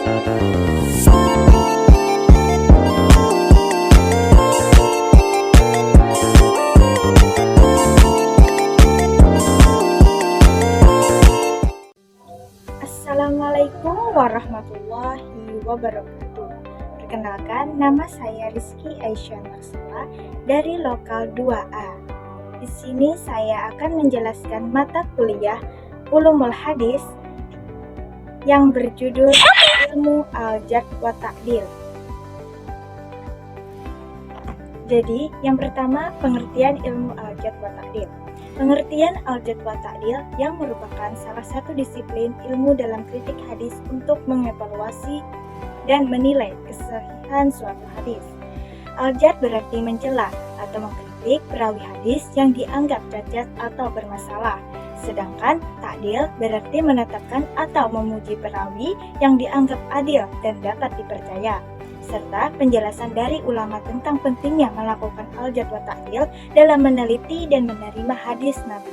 Assalamualaikum warahmatullahi wabarakatuh. Perkenalkan, nama saya Rizky Aisyah Marsala dari Lokal 2A. Di sini saya akan menjelaskan mata kuliah Ulumul Hadis yang berjudul Ilmu Al-Jarh wa Ta'dil. Jadi, yang pertama, pengertian ilmu Al-Jarh wa Ta'dil. Pengertian Al-Jarh wa Ta'dil yang merupakan salah satu disiplin ilmu dalam kritik hadis untuk mengevaluasi dan menilai kesahihan suatu hadis. Al-Jarh berarti mencela atau mengkritik perawi hadis yang dianggap cacat atau bermasalah. Sedangkan ta'dil berarti menetapkan atau memuji perawi yang dianggap adil dan dapat dipercaya. Serta penjelasan dari ulama tentang pentingnya melakukan al-jarh wa ta'dil dalam meneliti dan menerima hadis Nabi.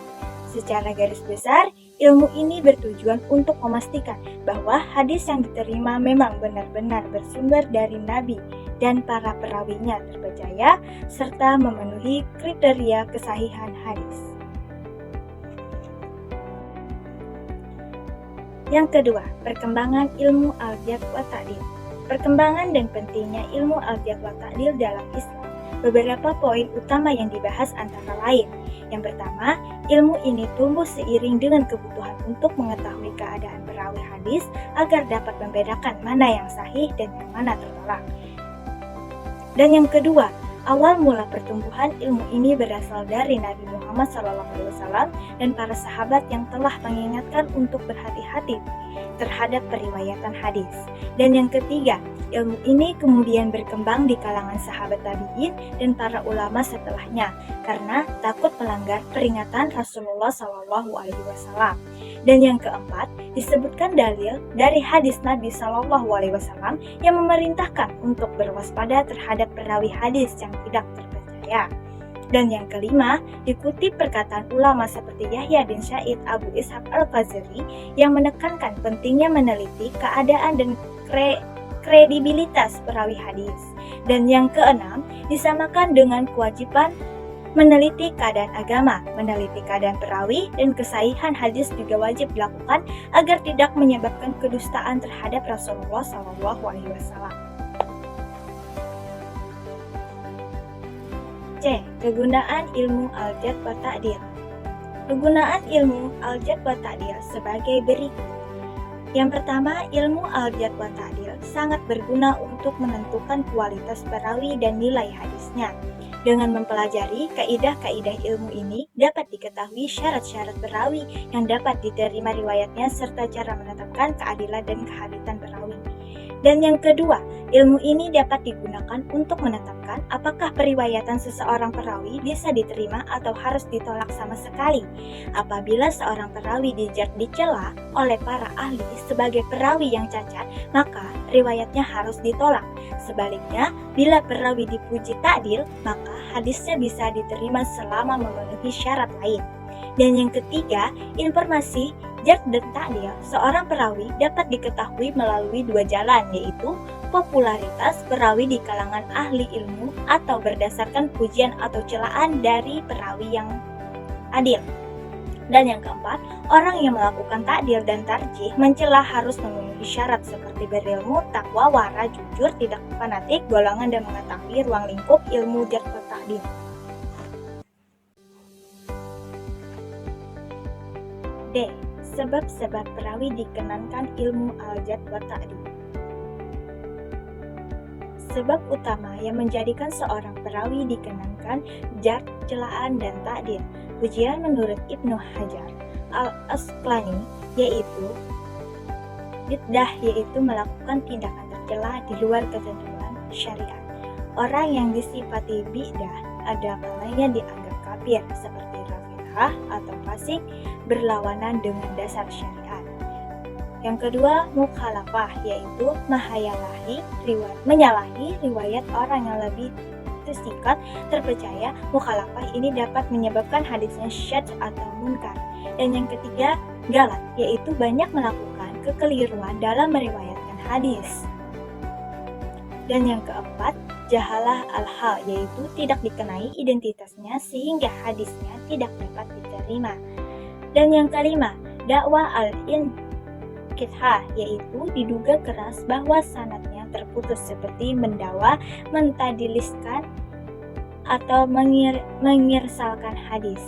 Secara garis besar, ilmu ini bertujuan untuk memastikan bahwa hadis yang diterima memang benar-benar bersumber dari Nabi dan para perawinya terpercaya serta memenuhi kriteria kesahihan hadis. Yang kedua, perkembangan ilmu al-jarh wa ta'dil. Perkembangan dan pentingnya ilmu al-jarh wa ta'dil dalam Islam. Beberapa poin utama yang dibahas antara lain. Yang pertama, ilmu ini tumbuh seiring dengan kebutuhan untuk mengetahui keadaan perawi hadis agar dapat membedakan mana yang sahih dan yang mana tertolak. Dan yang kedua, awal mula pertumbuhan ilmu ini berasal dari Nabi Muhammad SAW dan para sahabat yang telah mengingatkan untuk berhati-hati terhadap periwayatan hadis. Dan yang ketiga, ilmu ini kemudian berkembang di kalangan sahabat tabi'in dan para ulama setelahnya karena takut melanggar peringatan Rasulullah SAW. Dan yang keempat, disebutkan dalil dari hadis Nabi SAW yang memerintahkan untuk berwaspada terhadap perawi hadis yang tidak terpercaya. Dan yang kelima, dikutip perkataan ulama seperti Yahya bin Sa'id Abu Ishaq Al-Fazari yang menekankan pentingnya meneliti keadaan dan kredibilitas perawi hadis. Dan yang keenam, disamakan dengan kewajiban meneliti keadaan agama, meneliti keadaan perawi, dan kesahihan hadis juga wajib dilakukan agar tidak menyebabkan kedustaan terhadap Rasulullah SAW. C. Kegunaan ilmu al-jarh wa ta'dil. Kegunaan ilmu al-jarh wa ta'dil sebagai berikut. Yang pertama, ilmu al-jarh wa ta'dil sangat berguna untuk menentukan kualitas perawi dan nilai hadisnya. Dengan mempelajari kaidah-kaidah ilmu ini, dapat diketahui syarat-syarat perawi yang dapat diterima riwayatnya serta cara menetapkan keadilan dan kehadisan perawi. Dan yang kedua, ilmu ini dapat digunakan untuk menetapkan apakah periwayatan seseorang perawi bisa diterima atau harus ditolak sama sekali. Apabila seorang perawi dicela oleh para ahli sebagai perawi yang cacat, maka riwayatnya harus ditolak. Sebaliknya, bila perawi dipuji ta'dil, maka hadisnya bisa diterima selama memenuhi syarat lain. Dan yang ketiga, informasi jarh dan ta'dil seorang perawi dapat diketahui melalui dua jalan, yaitu popularitas perawi di kalangan ahli ilmu atau berdasarkan pujian atau celaan dari perawi yang adil. Dan yang keempat, orang yang melakukan ta'dil dan tarjih mencela harus memenuhi syarat seperti berilmu, takwa, wara, jujur, tidak fanatik, golongan dan mengetahui ruang lingkup ilmu jarh dan ta'dil. D. Sebab-sebab perawi dikenankan ilmu al-jarh wa ta'dil. Sebab utama yang menjadikan seorang perawi dikenankan jarh, celaan, dan ta'dil. Pujian menurut Ibnu Hajar Al-Asqalani yaitu bid'ah, yaitu melakukan tindakan tercela di luar ketentuan syariat. Orang yang disifati bid'ah ada kalanya dianggap kafir seperti Rafi'ah atau fasik, berlawanan dengan dasar syariat. Yang kedua, mukhalafah, yaitu menyalahi riwayat orang yang lebih tersikat terpercaya. Mukhalafah ini dapat menyebabkan hadisnya syadz atau munkar. Dan yang ketiga, galat, yaitu banyak melakukan kekeliruan dalam meriwayatkan hadis. Dan yang keempat, jahalah al-hal, yaitu tidak dikenai identitasnya sehingga hadisnya tidak dapat diterima. Dan yang kelima, dakwah al-inqithah, yaitu diduga keras bahwa sanadnya terputus seperti mendakwa, mentadliskan, atau mengirsalkan hadis.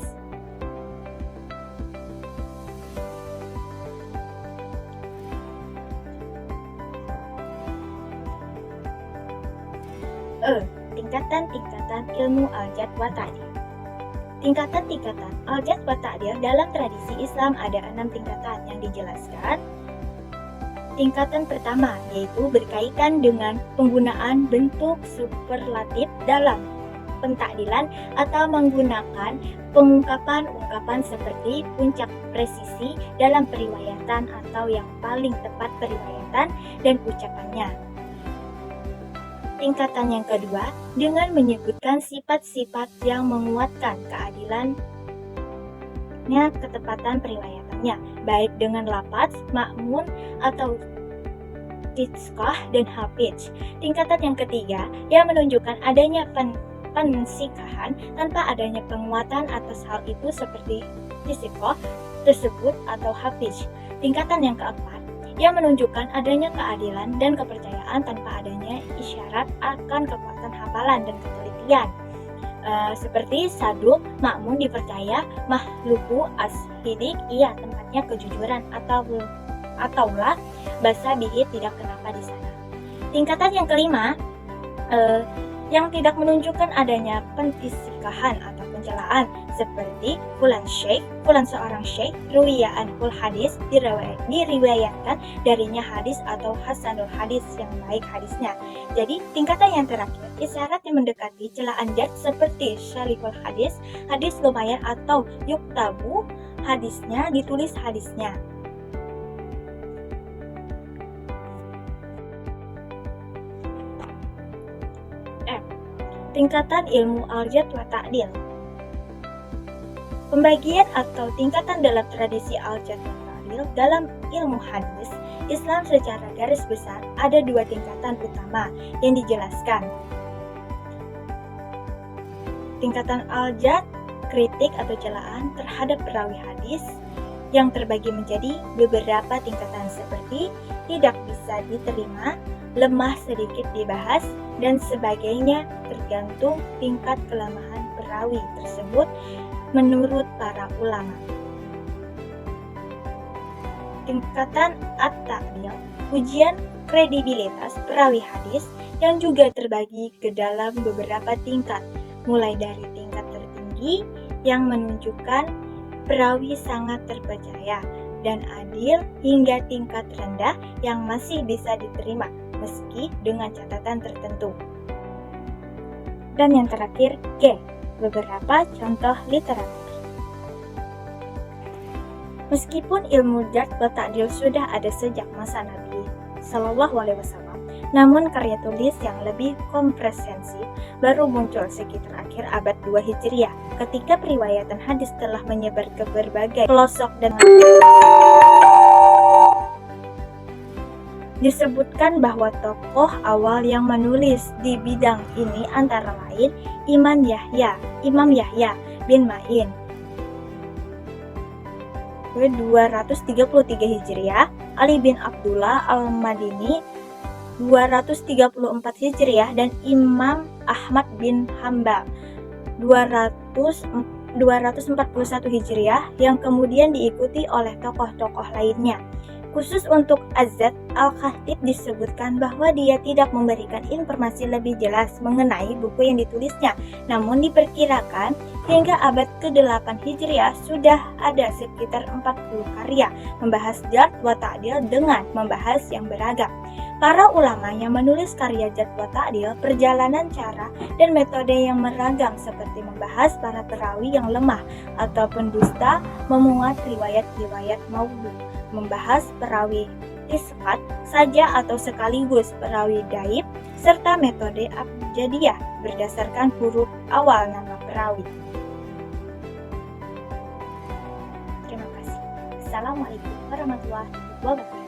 Tingkatan-tingkatan ilmu al-jarh wa ta'dil. Tingkatan-tingkatan al-jarh wa ta'dil dalam tradisi Islam ada 6 tingkatan yang dijelaskan. Tingkatan pertama yaitu berkaitan dengan penggunaan bentuk superlatif dalam pentakdilan atau menggunakan pengungkapan-ungkapan seperti puncak presisi dalam periwayatan atau yang paling tepat periwayatan dan ucapannya. Tingkatan yang kedua, dengan menyebutkan sifat-sifat yang menguatkan keadilannya, ketepatan periwayatannya, baik dengan lafaz, makmun, atau titskah dan hafiz. Tingkatan yang ketiga, yang menunjukkan adanya pensikahan tanpa adanya penguatan atas hal itu seperti titskah tersebut atau hafiz. Tingkatan yang keempat, yang menunjukkan adanya keadilan dan kepercayaan tanpa adanya isyarat akan kekuatan hafalan dan ketelitian. Seperti saduk, makmun dipercaya, mahluku as-hidik, ia tempatnya kejujuran, ataulah basa bihi tidak kenapa di sana. Tingkatan yang kelima, yang tidak menunjukkan adanya pentisikahan atau pencelaan seperti fulan seorang syekh, ruwiyaan hul hadis, diriwayatkan darinya hadis atau hasanul hadis, yang baik hadisnya. Jadi tingkatan yang terakhir, isyarat yang mendekati celaan jarh seperti syarihul hadis, hadis lumayan, atau yuktabu hadisnya, ditulis hadisnya. Tingkatan ilmu al-jarh wa ta'dil. Pembagian atau tingkatan dalam tradisi al-jarh wa ta'dil dalam ilmu hadis Islam secara garis besar ada 2 tingkatan utama yang dijelaskan. Tingkatan al-jarh, kritik atau celaan terhadap perawi hadis, yang terbagi menjadi beberapa tingkatan seperti tidak bisa diterima, lemah, sedikit dibahas, dan sebagainya, tergantung tingkat kelemahan perawi tersebut menurut para ulama. Tingkatan at-ta'dil, ujian kredibilitas perawi hadis, yang juga terbagi ke dalam beberapa tingkat, mulai dari tingkat tertinggi yang menunjukkan perawi sangat terpercaya dan adil hingga tingkat rendah yang masih bisa diterima meski dengan catatan tertentu. Dan yang terakhir, G, beberapa contoh literatur. Meskipun ilmu jarh wa ta'dil sudah ada sejak masa Nabi Shallallahu Alaihi Wasallam, namun karya tulis yang lebih komprehensif baru muncul sekitar akhir abad 2 Hijriah, ketika periwayatan hadis telah menyebar ke berbagai pelosok dan disebutkan bahwa tokoh awal yang menulis di bidang ini antara lain Imam Yahya bin Ma'in 233 Hijriah, Ali bin Abdullah al-Madini 234 Hijriah, dan Imam Ahmad bin Hambal 241 Hijriah, yang kemudian diikuti oleh tokoh-tokoh lainnya. Khusus untuk Az-Zaid al-Khatib disebutkan bahwa dia tidak memberikan informasi lebih jelas mengenai buku yang ditulisnya, namun diperkirakan hingga abad ke-8 Hijriah sudah ada sekitar 40 karya membahas jarh wa ta'dil dengan membahas yang beragam. Para ulama yang menulis karya jarh wa ta'dil perjalanan cara dan metode yang beragam, seperti membahas para perawi yang lemah ataupun dusta, memuat riwayat-riwayat maudhu, membahas perawi isqat saja atau sekaligus perawi daib, serta metode abjadiyah berdasarkan huruf awal nama perawi. Terima kasih. Assalamualaikum warahmatullahi wabarakatuh.